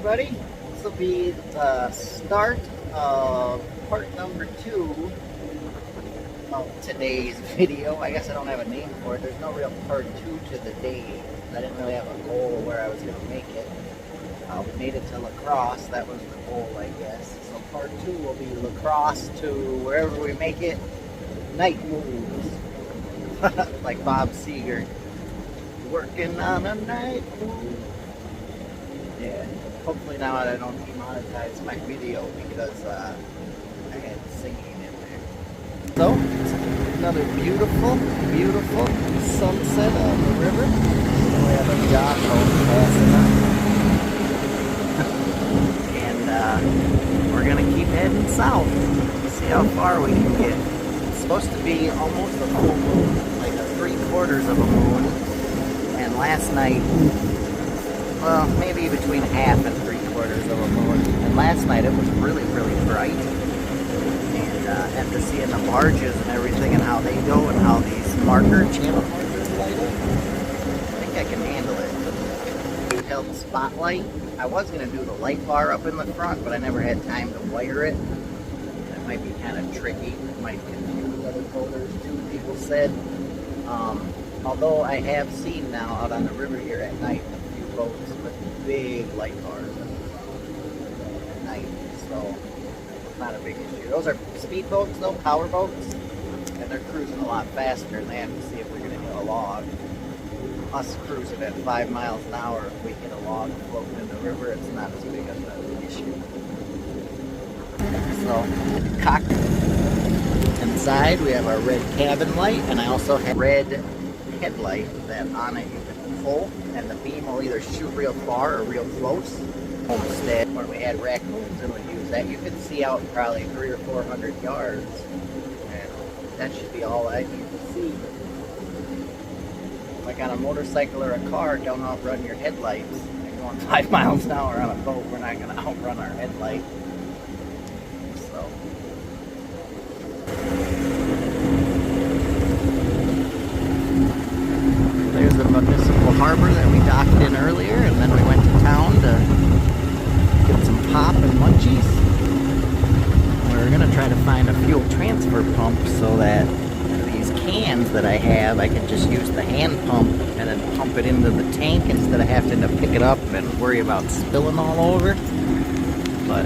everybody. This will be the start of part number 2 of today's video. I guess I don't have a name for it. There's no real part 2 to the day. I didn't really have a goal where I was going to make it. We made it to La Crosse. That was the goal, I guess. So part 2 will be La Crosse to wherever we make it. Night moves. Like Bob Seger. Working on a night move. Yeah. Hopefully now I don't demonetize my video because I had singing in there. So, another beautiful, beautiful sunset on the river. We have a yacht passing us. And we're going to keep heading south. See how far we can get. It's supposed to be almost a full moon, like a 3/4 of a moon. And last night, well, maybe between half and 3/4 of a moon. And last night it was really, really bright. And after seeing the barges and everything and how they go and how these channel markers light up, I think I can handle it. Detailed spotlight. I was going to do the light bar up in the front, but I never had time to wire it. That might be kind of tricky. It might confuse other boaters too, people said. Although I have seen now out on the river here at night a few boats with big light bars at night, so it's not a big issue. Those are speed boats though, power boats, and they're cruising a lot faster and they have to see if they're going to hit a log. Us cruising at 5 miles an hour, if we hit a log floating in the river, it's not as big of an issue. So, cockpit. Inside we have our red cabin light, and I also have red headlight that on it you can pull, and the beam will either shoot real far or real close. Homestead, when we had raccoons and would use that, you could see out probably 300 or 400 yards, and that should be all I need to see. Like on a motorcycle or a car, don't outrun your headlights. You're going 5 miles an hour on a boat, we're not going to outrun our headlight. So. There's the municipal harbor that we docked in earlier, and then we went to town to get some pop and munchies. We're going to try to find a fuel transfer pump so that these cans that I have, I can just use the hand pump and then pump it into the tank instead of having to pick it up and worry about spilling all over. But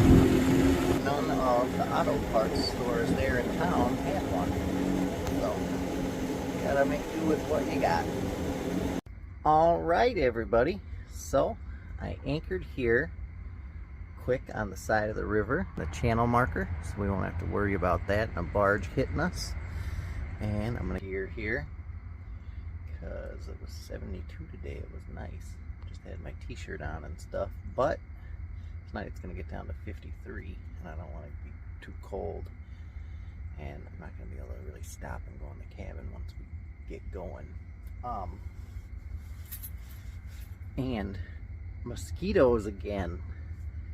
none of the auto parts stores there in town had one. So, you gotta make do with what you got. Alright everybody, so I anchored here quick on the side of the river, the channel marker, so we won't have to worry about that and a barge hitting us. And I'm going to gear here because it was 72 today. It was nice. Just had my t-shirt on and stuff, but tonight it's going to get down to 53 and I don't want to be too cold, and I'm not going to be able to really stop and go in the cabin once we get going. And mosquitoes again.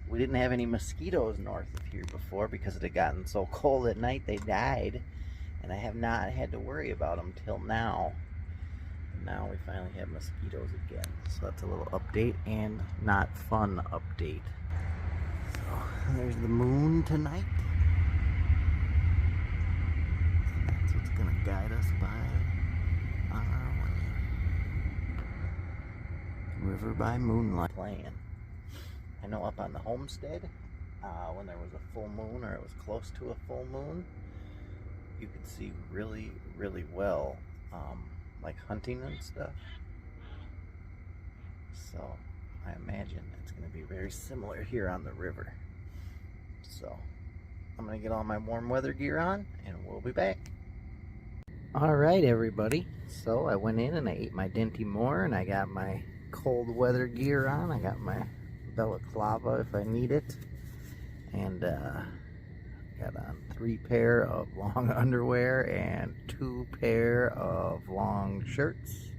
We didn't have any mosquitoes north of here before because it had gotten so cold at night they died, and I have not had to worry about them till now. And now we finally have mosquitoes again, so that's a little update and not fun update. So there's the moon tonight, and that's what's gonna guide us by on our way. River by moonlight playing. I know up on the homestead, when there was a full moon or it was close to a full moon, you could see really, really well, like hunting and stuff. So I imagine it's going to be very similar here on the river. So I'm going to get all my warm weather gear on and we'll be back. Alright everybody, so I went in and I ate my Dinty Moore and I got my cold weather gear on. I got my balaclava if I need it, and got on 3 pair of long underwear and 2 pair of long shirts,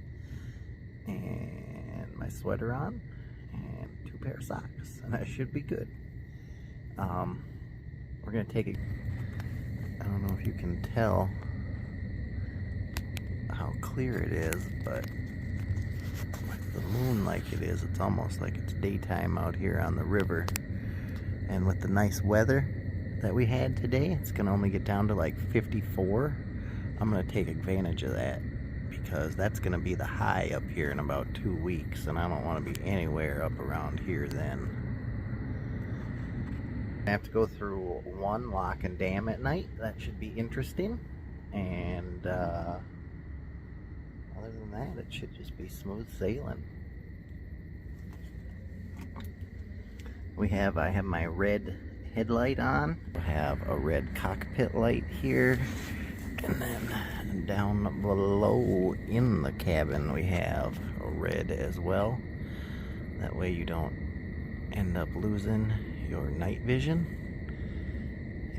and my sweater on, and 2 pair of socks, and that should be good. We're gonna take it. I don't know if you can tell how clear it is, but with the moon like it is, it's almost like it's daytime out here on the river. And with the nice weather that we had today, it's gonna only get down to like 54. I'm gonna take advantage of that because that's gonna be the high up here in about 2 weeks, and I don't want to be anywhere up around here then. I have to go through one lock and dam at night. That should be interesting. And other than that, it should just be smooth sailing. I have my red headlight on. I have a red cockpit light here. And then down below in the cabin we have a red as well. That way you don't end up losing your night vision.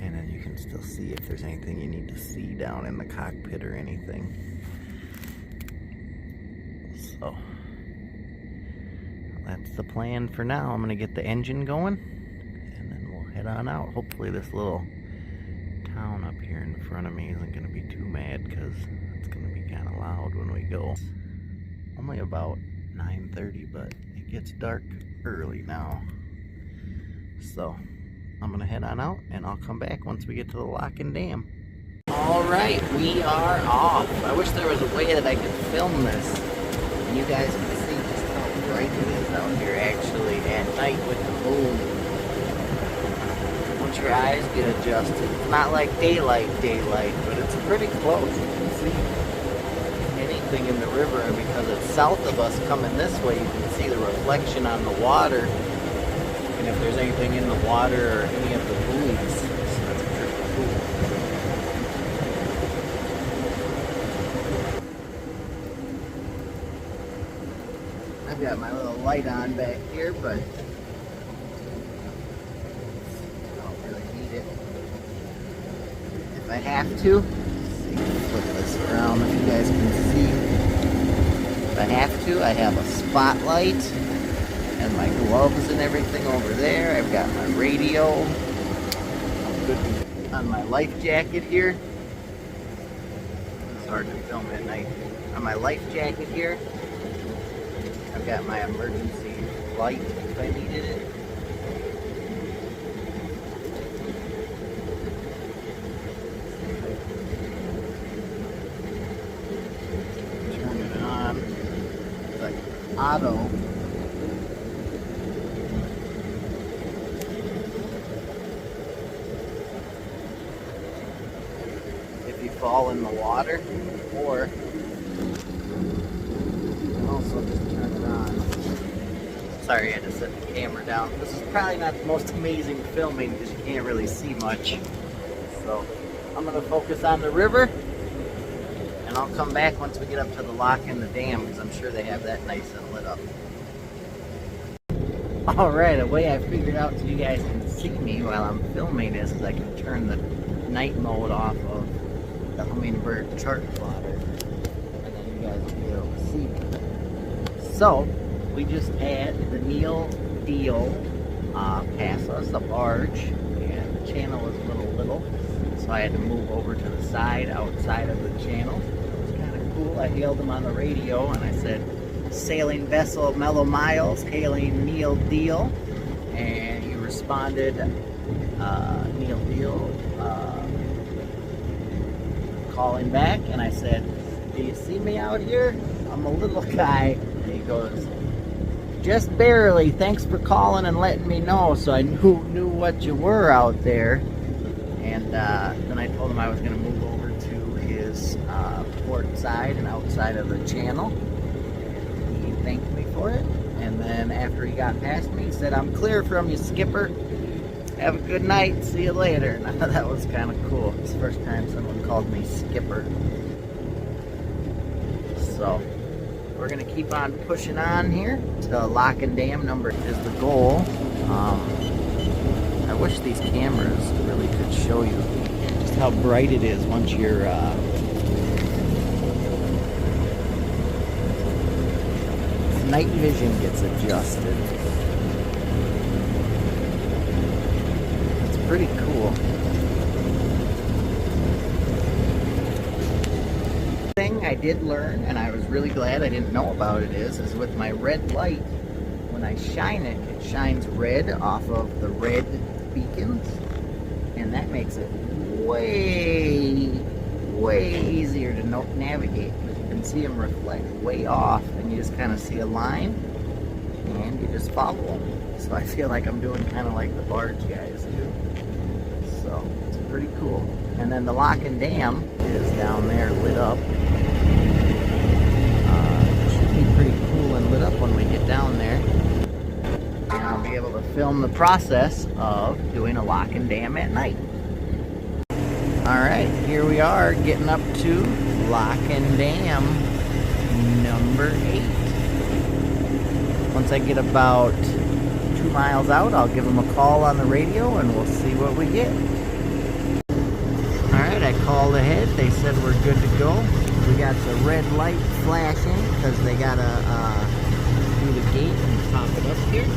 And then you can still see if there's anything you need to see down in the cockpit or anything. So that's the plan for now. I'm gonna get the engine going and then we'll head on out. Hopefully this little town up here in front of me isn't gonna be too mad, because it's gonna be kind of loud when we go. It's only about 9:30, but it gets dark early now. So I'm gonna head on out and I'll come back once we get to the lock and dam. Alright, we are off. I wish there was a way that I could film this and you guys can see just how bright it is out here actually at night with the moon. Once your eyes get adjusted, it's not like daylight, but it's pretty close. You can see anything in the river, and because it's south of us coming this way, you can see the reflection on the water. And if there's anything in the water or any of the buoys, so that's pretty cool. I've got my little light on back here, but I don't really need it. If I have to, let's see, flip this around if you guys can see. If I have to, I have a spotlight and my gloves and everything over there. I've got my radio. I'm good on my life jacket here. It's hard to film at night. On my life jacket here, I've got my emergency light if I needed it. Turn it on. It's like auto. Fall in the water, or you can also just turn it on. Sorry, I had to set the camera down. This is probably not the most amazing filming because you can't really see much. So I'm going to focus on the river, and I'll come back once we get up to the lock and the dam, because I'm sure they have that nice and lit up. Alright, a way I figured out so you guys can see me while I'm filming is I can turn the night mode off of the Hummingbird chart plotter, and then you guys will be able to see me. So we just had the Neil Deal pass us, a barge, and the channel is a little, so I had to move over to the side, outside of the channel. It was kind of cool. I hailed him on the radio and I said, "Sailing vessel Mellow Miles, hailing Neil Deal," and he responded, Neil Deal, calling back, and I said, "Do you see me out here? I'm a little guy." And he goes, "Just barely. Thanks for calling and letting me know, so I knew what you were out there." And then I told him I was going to move over to his port side and outside of the channel. He thanked me for it, and then after he got past me, he said, "I'm clear from you, skipper. Have a good night. See you later." And I thought that was kind of cool. It's the first time someone called me skipper. So we're going to keep on pushing on here to lock and dam number is the goal. I wish these cameras really could show you just how bright it is once your night vision gets adjusted. Pretty cool. I I did learn, and I was really glad I didn't know about it, is with my red light, when I shine it, it shines red off of the red beacons, and that makes it way easier to navigate, because you can see them reflect way off, and you just kind of see a line, and you just follow them. So I feel like I'm doing kind of like the barge guys do. So it's pretty cool. And then the lock and dam is down there lit up. It should be pretty cool and lit up when we get down there. And I'll be able to film the process of doing a lock and dam at night. Alright, here we are getting up to lock and dam number 8. Once I get about 2 miles out, I'll give them a call on the radio and we'll see what we get. Alright, I called ahead. They said we're good to go. We got the red light flashing because they gotta do the gate and pop it up here. And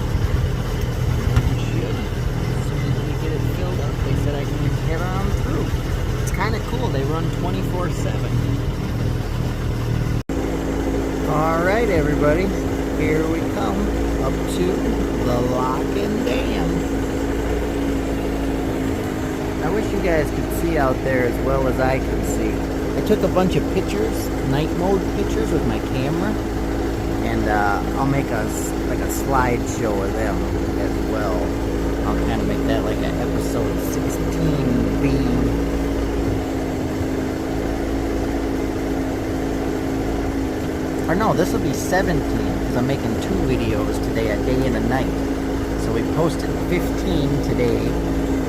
should, as soon as we get it filled up, they said I can head on through. It's kind of cool. They run 24/7. Alright, everybody. Here we come up to the lock and dam. I wish you guys could see out there as well as I could see. I took a bunch of pictures, night mode pictures with my camera, and I'll make a slideshow of them as well. I'll kind of make that like an episode 16B. Or no, this will be 17, because I'm making 2 videos today, a day and a night. So we posted 15 today,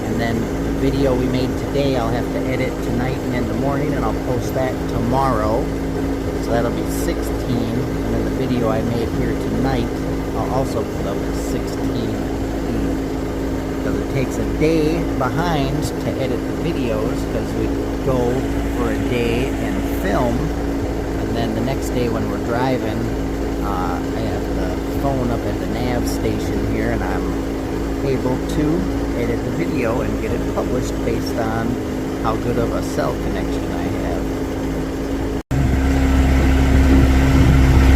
and then the video we made today I'll have to edit tonight and in the morning, and I'll post that tomorrow. So that'll be 16, and then the video I made here tonight I'll also put up at 16. Because it takes a day behind to edit the videos, because we go for a day and film. And then the next day when we're driving, I have the phone up at the nav station here, and I'm able to edit the video and get it published based on how good of a cell connection I have.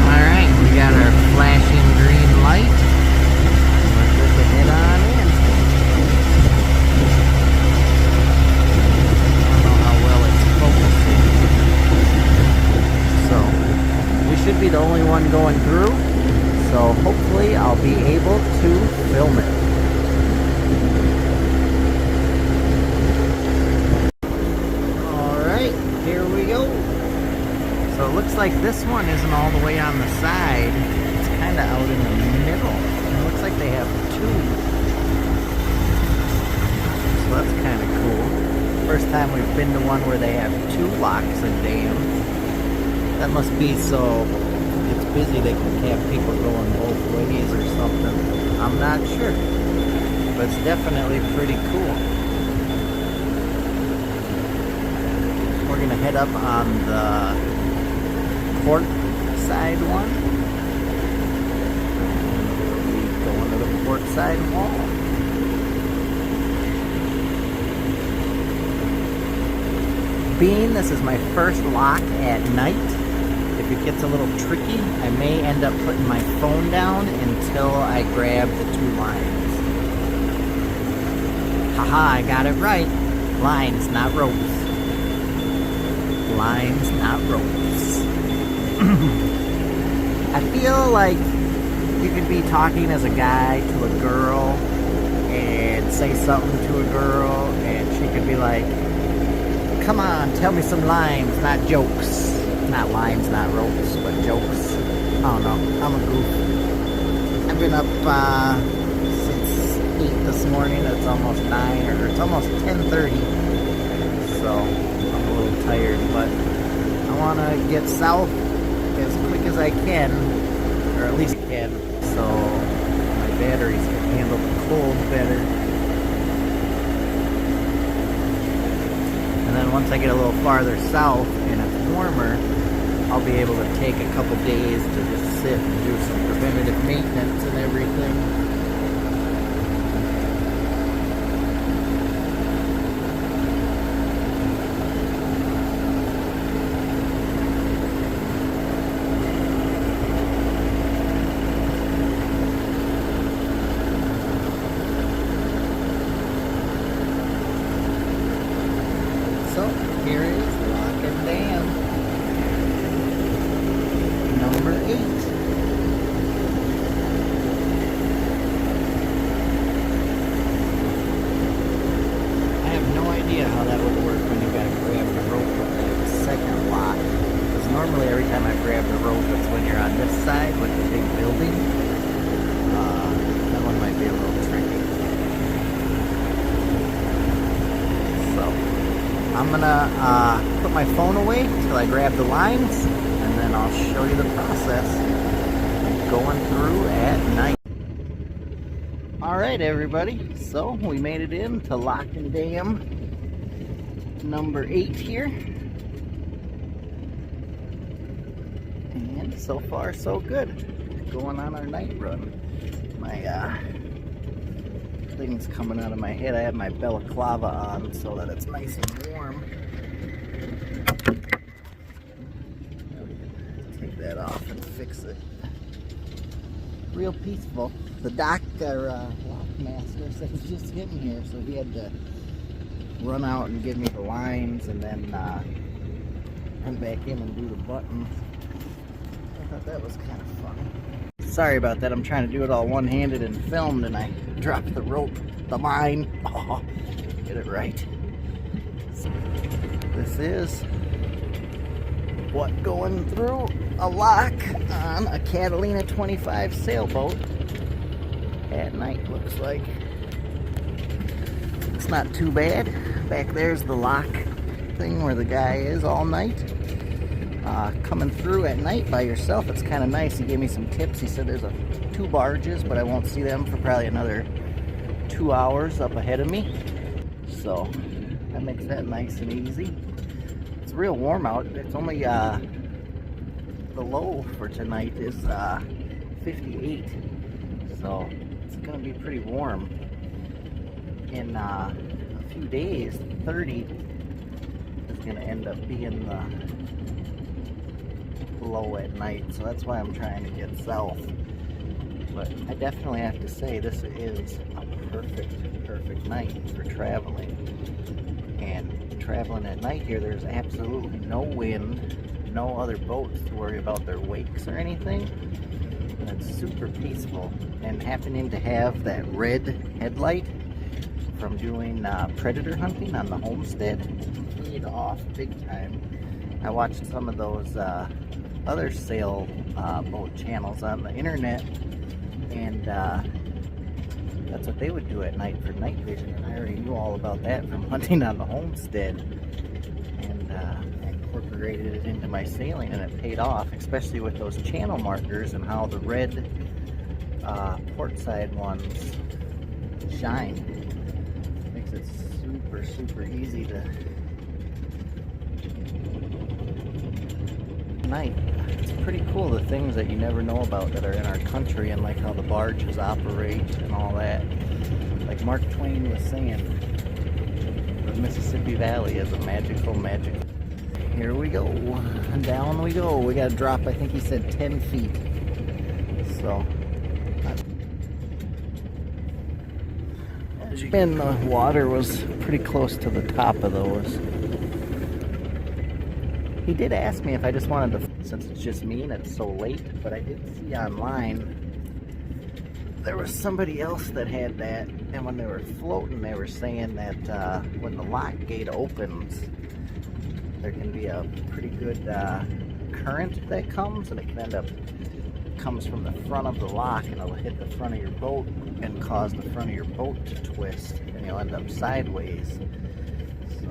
Alright, we got our flashing green light. We're good to head on in. I don't know how well it's focusing. So, we should be the only one going through, so hopefully I'll be able to film it. Alright, here we go. So it looks like this one isn't all the way on the side, it's kind of out in the middle. It looks like they have 2. So that's kind of cool. First time we've been to one where they have 2 locks and dams. That must be so it's busy they can have people going both ways or something. I'm not sure. But it's definitely pretty cool. We're going to head up on the port side one. We'll be going to the port side wall. Being this is my first lock at night, if it gets a little tricky, I may end up putting my phone down until I grab the 2 lines. Haha, I got it right. Lines, not ropes. Lines, not ropes. I feel like you could be talking as a guy to a girl and say something to a girl, and she could be like, come on, tell me some lines, not jokes. Not lines, not ropes, but jokes. I don't know. I'm a goof. I've been up since 8 this morning. It's almost 9, or it's almost 10:30. So I'm a little tired, but I want to get south as quick as I can, or at least I can, so my batteries can handle the cold better. And then once I get a little farther south and it's warmer, I'll be able to take a couple days to just sit and do some preventative maintenance and everything. I have no idea how that would work when you gotta grab the rope with that second lock. Because normally every time I grab the rope, it's when you're on this side with the big building. That one might be a little tricky. So I'm gonna put my phone away until I grab the lines, and then I'll show you the process of going through at night. Alright everybody, so we made it in to Lock and Dam number 8 here. And so far so good. Going on our night run. My thing's coming out of my head. I have my balaclava on so that it's nice and warm. Take that off and fix it. Real peaceful. The dock master said he's just getting here, so he had to run out and give me the lines and then run back in and do the buttons. I thought that was kind of fun. Sorry about that. I'm trying to do it all one-handed and filmed, and I dropped the rope, the line. Oh, get it right. So this is what going through a lock on a Catalina 25 sailboat at night looks like. It's not too bad. Back there's the lock thing where the guy is all night. Coming through at night by yourself, it's kind of nice. He gave me some tips. He said there's 2 barges, but I won't see them for probably another 2 hours up ahead of me. So that makes that nice and easy. It's real warm out. It's only the low for tonight is 58, so it's gonna be pretty warm. In a few days, 30 is gonna end up being the low at night, so that's why I'm trying to get south. But I definitely have to say this is a perfect night for traveling. And traveling at night here, there's absolutely no wind, no other boats to worry about their wakes or anything, and it's super peaceful. And happening to have that red headlight from doing predator hunting on the homestead paid off big time. I watched some of those other sail boat channels on the internet, and that's what they would do at night for night vision, and I already knew all about that from hunting on the homestead, and I incorporated it into my sailing, and it paid off, especially with those channel markers and how the red port side ones shine. Makes it super easy to night. It's pretty cool, the things that you never know about that are in our country, and like how the barges operate and all that. Like Mark Twain was saying, the Mississippi Valley is a magical. Here we go, down we go. We gotta drop, I think he said 10 feet. So, and the water was pretty close to the top of those. He did ask me if I just wanted to, since it's just me and it's so late, but I did see online there was somebody else that had that, and when they were floating, they were saying that when the lock gate opens, there can be a pretty good current that comes, and it can end up, comes from the front of the lock, and it'll hit the front of your boat and cause the front of your boat to twist, and you'll end up sideways. So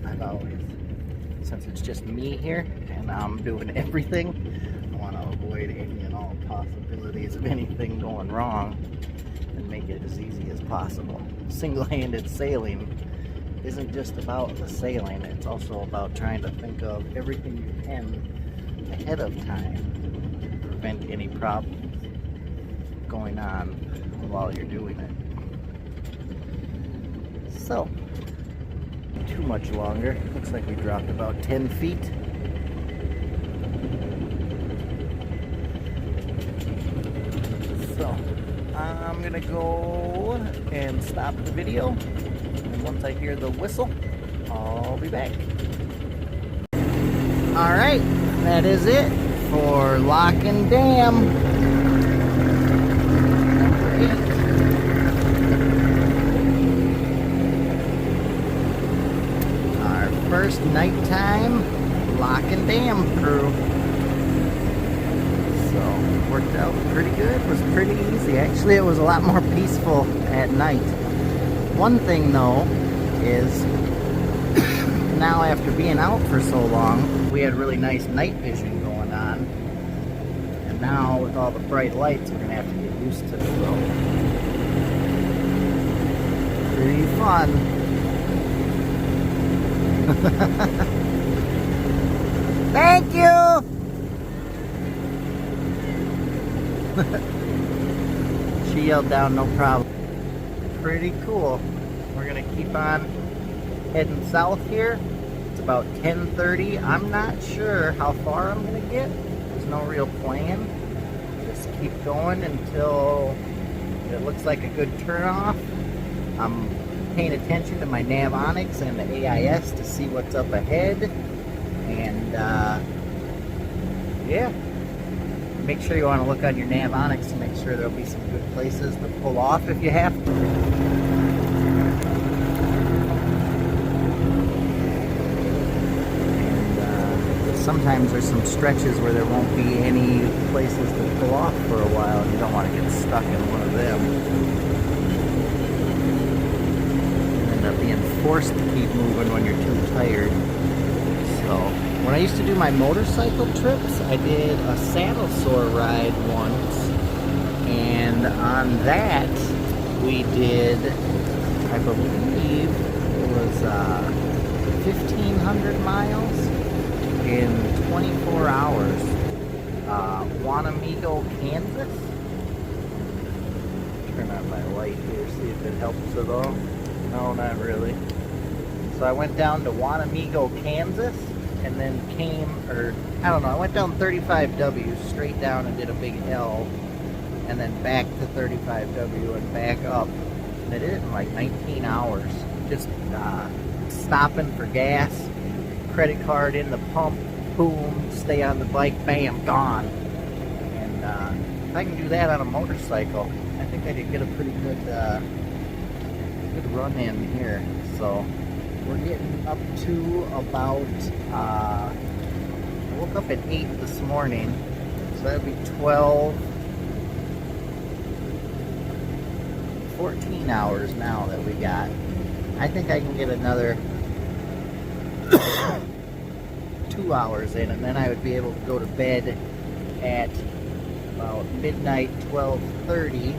I've always, since it's just me here and I'm doing everything, I want to avoid any and all possibilities of anything going wrong and make it as easy as possible. Single-handed sailing isn't just about the sailing, it's also about trying to think of everything you can ahead of time to prevent any problems going on while you're doing it. So, too much longer. Looks like we dropped about 10 feet. So, I'm gonna go and stop the video, and once I hear the whistle, I'll be back. Alright, that is it. for Lock and Dam. Number 8. Our first nighttime Lock and Dam crew. So, worked out pretty good. Was pretty easy. Actually, it was a lot more peaceful at night. One thing though is now after being out for so long, we had really nice night vision going on. And now with all the bright lights, we're gonna have to get used to it. So, pretty fun. Thank you! She yelled down, no problem. Pretty cool. We're gonna keep on heading south here. It's about 10:30. I'm not sure how far I'm gonna get. There's no real plan. Just keep going until it looks like a good turnoff. I'm paying attention to my Navonics and the AIS to see what's up ahead. And yeah. Make sure you want to look on your Navonics to make sure there'll be some good places to pull off if you have to. And sometimes there's some stretches where there won't be any places to pull off for a while. You don't want to get stuck in one of them. You end up being forced to keep moving when you're too tired. So, when I used to do my motorcycle trips, I did a saddle sore ride once, and on that we did, I believe it was 1,500 miles in 24 hours. Wanamigo, Kansas. Turn on my light here, see if it helps at all. No, not really. So I went down to Wanamigo, Kansas, and then I went down 35W straight down and did a big L, and then back to 35W and back up. And I did it in like 19 hours. Just stopping for gas, credit card in the pump, boom, stay on the bike, bam, gone. And if I can do that on a motorcycle, I think I could get a pretty good run in here. So we're getting up to about, I woke up at 8 this morning, so that'd be 14 hours now that we got. I think I can get another 2 hours in, and then I would be able to go to bed at about midnight, 12:30.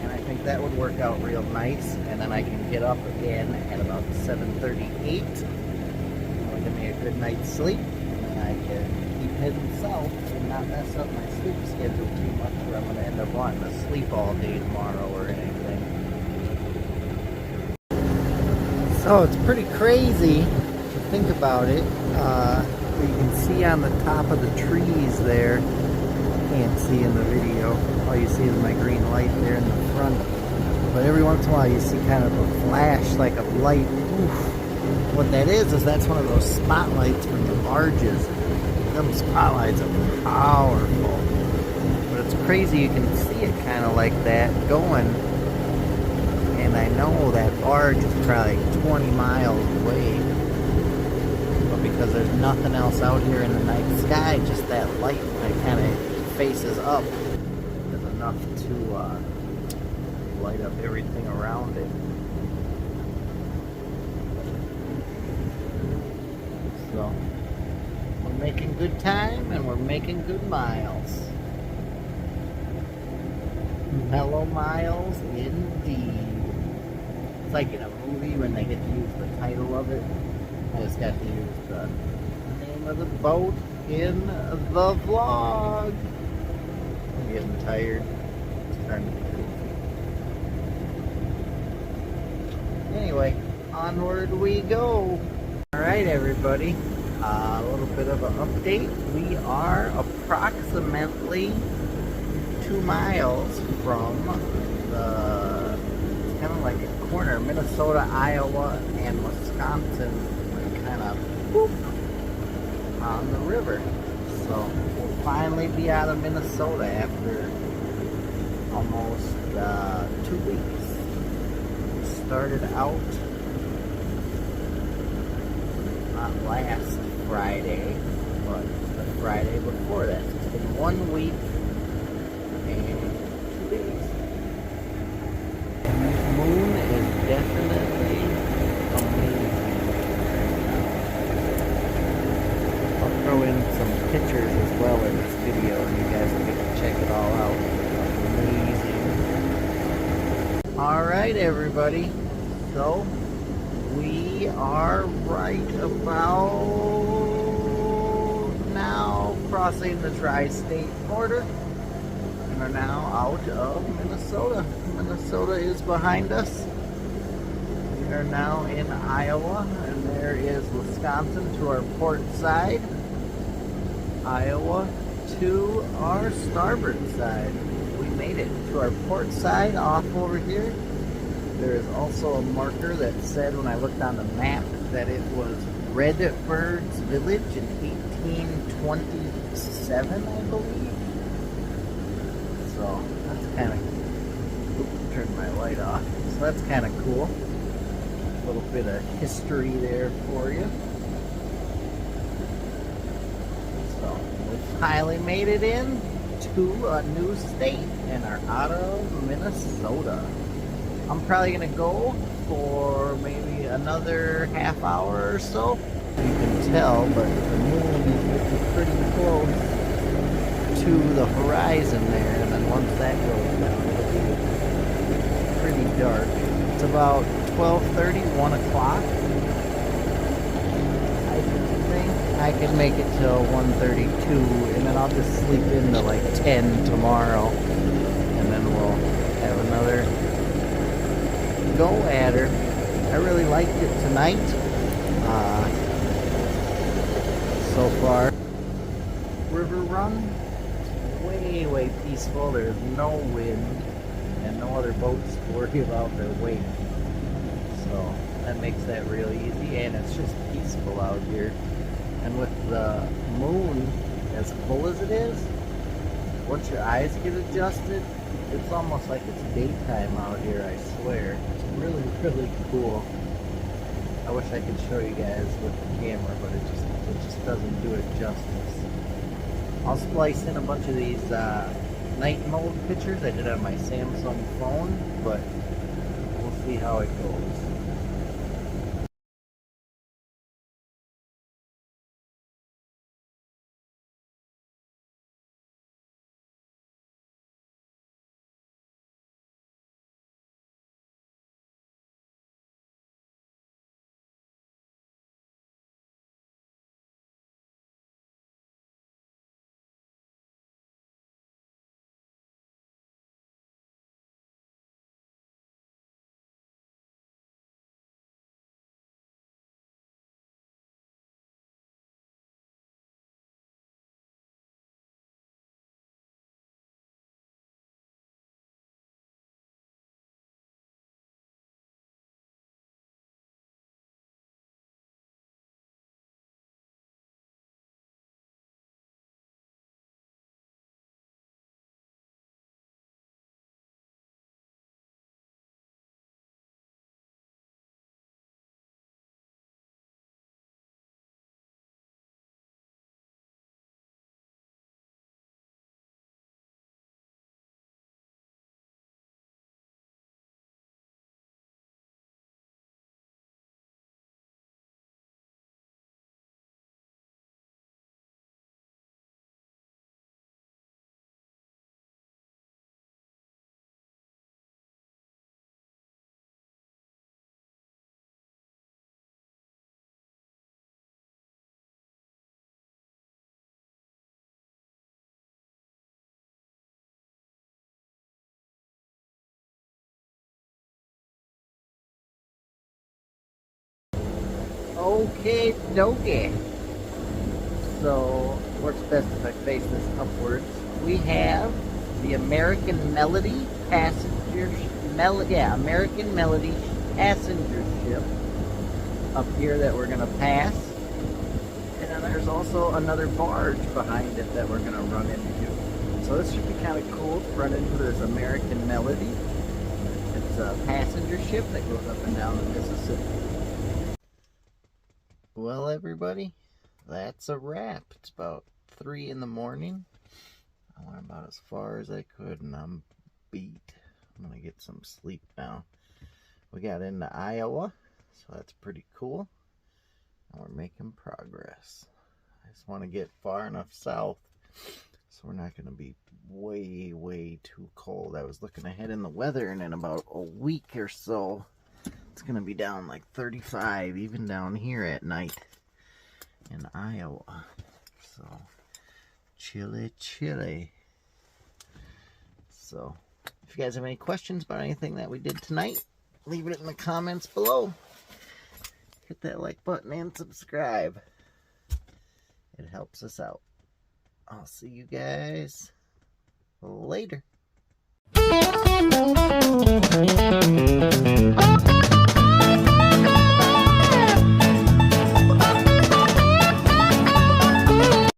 And I think that would work out real nice, and then I can get up again at about 7:38. It'll give me a good night's sleep, and I can keep heading south and not mess up my sleep schedule too much, where I'm going to end up wanting to sleep all day tomorrow or anything. So it's pretty crazy to think about it. You can see on the top of the trees there, can't see in the video, all you see is my green light there in the front, but every once in a while you see kind of a flash like a light. Oof. What that is that's one of those spotlights from the barges. Them spotlights are powerful, but it's crazy you can see it kind of like that going, and I know that barge is probably 20 miles away, but because there's nothing else out here in the night sky, just that light that kind of faces up is enough to light up everything around it. So we're making good time and we're making good miles. Mellow miles indeed. It's like in a movie when they get to use the title of it. I just got to use the name of the boat in the vlog. I'm getting tired. It's starting to be crazy. Anyway, onward we go. Alright everybody, a little bit of an update. We are approximately 2 miles from the, it's kind of like a corner, Minnesota, Iowa, and Wisconsin, kind of boop, on the river. So we'll finally be out of Minnesota after almost 2 weeks. We started out not last Friday, but the Friday before that. So it's been 1 week and 2 days. And this moon is definitely amazing right now. I'll throw in some pictures as well in this video and you guys will get to check it all out. Amazing. Alright everybody, so we are right about now crossing the tri-state border and are now out of Minnesota. Minnesota is behind us. We are now in Iowa, and there is Wisconsin to our port side, Iowa to our starboard side. We made it to our port side off over here. There is also a marker that said when I looked on the map that it was Redbird's Village in 1827, I believe. So that's kind of, turn my light off. So that's kind of cool. A little bit of history there for you. So we finally made it in to a new state and are out of Minnesota. I'm probably gonna go for maybe another half hour or so. You can tell, but the moon is looking pretty close to the horizon there, and then once that goes down, it'll be pretty dark. It's about 12:30, 1 o'clock. I think I can make it till 1:32, and then I'll just sleep into like 10 tomorrow, and then we'll have another go at her. I really liked it tonight so far. River run, way peaceful. There's no wind and no other boats to worry about their weight, so that makes that really easy, and it's just peaceful out here. And with the moon as full as it is, once your eyes get adjusted, it's almost like it's daytime out here, I swear. It's really cool. I wish I could show you guys with the camera, but it just doesn't do it justice. I'll splice in a bunch of these night mode pictures I did on my Samsung phone, but we'll see how it goes. Okay, dokie. So, works best if I face this upwards. We have the American Melody passenger American Melody passenger ship up here that we're gonna pass. And then there's also another barge behind it that we're going to run into. So this should be kind of cool to run into this American Melody. It's a passenger ship that goes up and down the Mississippi. Well, everybody, that's a wrap. It's about 3 in the morning. I went about as far as I could and I'm beat. I'm going to get some sleep now. We got into Iowa, so that's pretty cool. And we're making progress. I just want to get far enough south so we're not going to be way too cold. I was looking ahead in the weather, and in about a week or so it's going to be down like 35 even down here at night in Iowa. So chilly. So if you guys have any questions about anything that we did tonight, leave it in the comments below. Hit that like button and subscribe. It helps us out. I'll see you guys later.